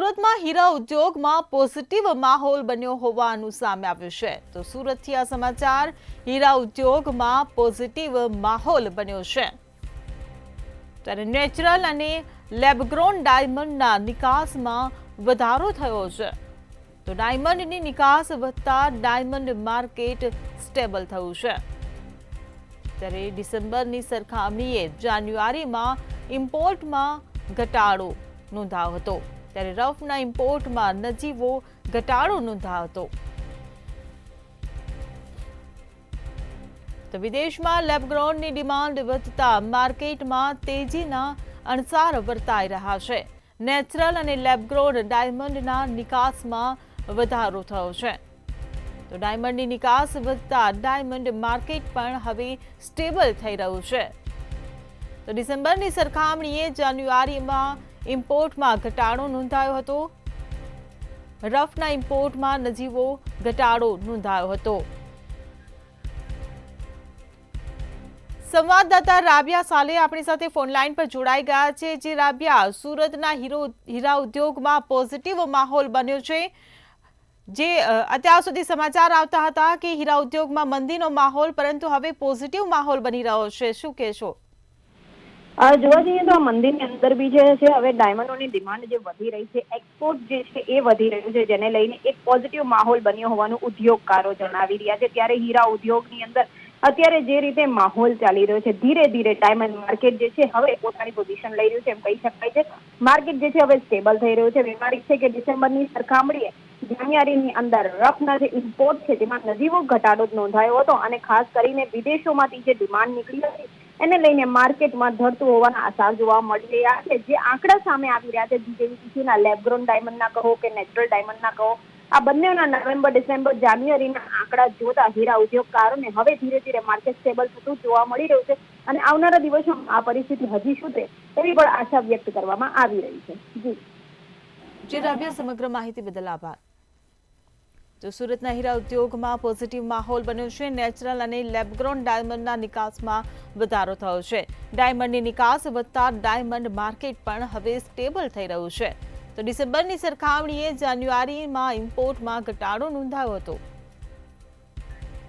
સુરતમાં હીરા ઉદ્યોગમાં પોઝિટિવ માહોલ બન્યો હોવાનું સામે આવ્યું છે। તો સુરતથી આ સમાચાર। હીરા ઉદ્યોગમાં પોઝિટિવ માહોલ બન્યો છે ત્યારે નેચરલ અને લેબગ્રોન ડાયમંડના નિકાસમાં વધારો થયો છે। તો ડાયમંડની નિકાસ વધતા ડાયમંડ માર્કેટ સ્ટેબલ થયું છે ત્યારે ડિસેમ્બરની સરખામણીએ જાન્યુઆરીમાં ઇમ્પોર્ટમાં ઘટાડો નોંધાયો હતો ત્યારે રફના ઇમ્પોર્ટમાં નજીવો ઘટાડો નોંધાયો હતો। તો વિદેશમાં લેબગ્રોનની ડિમાન્ડ વધતા માર્કેટમાં તેજીના અણસાર વર્તાઈ રહ્યા છે। નેચરલ અને લેબગ્રોન ડાયમંડના નિકાસમાં વધારો થયો છે। તો ડાયમંડની નિકાસ વધતા ડાયમંડ માર્કેટ પણ હવે સ્ટેબલ થઈ રહ્યું છે। તો ડિસેમ્બરની સરખામણીએ જાન્યુઆરીમાં ઇમ્પોર્ટમાં ઘટાડો નોંધાયો હતો। રફના ઇમ્પોર્ટમાં નજીવો ઘટાડો નોંધાયો હતો। સંવાદદાતા રાબિયા સાલે આપણી સાથે ફોનલાઈન પર જોડાઈ ગયા છે। જે રાબિયા, સુરતના હીરા ઉદ્યોગમાં પોઝિટિવ માહોલ બન્યો છે। જે અત્યાર સુધી સમાચાર આવતા હતા કે હીરા ઉદ્યોગમાં મંદીનો માહોલ, પરંતુ હવે પોઝિટિવ માહોલ બની રહ્યો છે, શું કહેશો? જોવા જઈએ તો આ મંદિરની અંદર બી જે છે હવે ડાયમંડોની ડિમાન્ડ જે વધી રહી છે, એક્સપોર્ટ જે છે એ વધી રહ્યું છે, જેને લઈને એક પોઝિટિવ માહોલ બન્યો હોવાનું ઉદ્યોગકારો જણાવી રહ્યા છે। ત્યારે હીરા ઉદ્યોગની અંદર અત્યારે જે રીતે માહોલ ચાલી રહ્યો છે, ધીરે ધીરે ડાયમંડ માર્કેટ જે છે હવે પોતાની પોઝિશન લઈ રહ્યું છે એમ કહી શકાય છે। માર્કેટ જે છે હવે સ્ટેબલ થઈ રહ્યું છે। વ્યવહારિક છે કે ડિસેમ્બરની સરખામણીએ જાન્યુઆરીની અંદર રફના જે ઇમ્પોર્ટ છે તેમાં નજીવો ઘટાડો નોંધાયો હતો અને ખાસ કરીને વિદેશોમાંથી જે ડિમાન્ડ નીકળી હતી એને લઈને માર્કેટમાં ધરતું હોવાના આસાર જોવા મળી રહ્યા છે। જે આંકડા સામે આવી રહ્યા છે, જેવીસીના લેબગ્રોન ડાયમંડના કહો કે નેચરલ ડાયમંડના કહો, આ બંનેના નવેમ્બર, ડિસેમ્બર, જાન્યુઆરીના આંકડા જોતા હીરા ઉદ્યોગકારોને હવે ધીરે ધીરે માર્કેટ સ્ટેબલ થતું જોવા મળી રહ્યું છે અને આવનારા દિવસોમાં આ પરિસ્થિતિ હજી સુધરે એવી પણ આશા વ્યક્ત કરવામાં આવી રહી છે। જી રાબિયા, સમગ્ર માહિતી બદલ આભાર। તો સુરતના હીરા ઉદ્યોગમાં પોઝિટિવ માહોલ બન્યો છે। નેચરલ અને લેબગ્રોન ડાયમંડના નિકાસમાં વધારો થયો છે। ડાયમંડની નિકાસ વધતા ડાયમંડ માર્કેટ પણ હવે સ્ટેબલ થઈ રહ્યું છે। તો ડિસેમ્બરની સરખામણીએ જાન્યુઆરીમાં ઇમ્પોર્ટમાં ઘટાડો નોંધાયો હતો।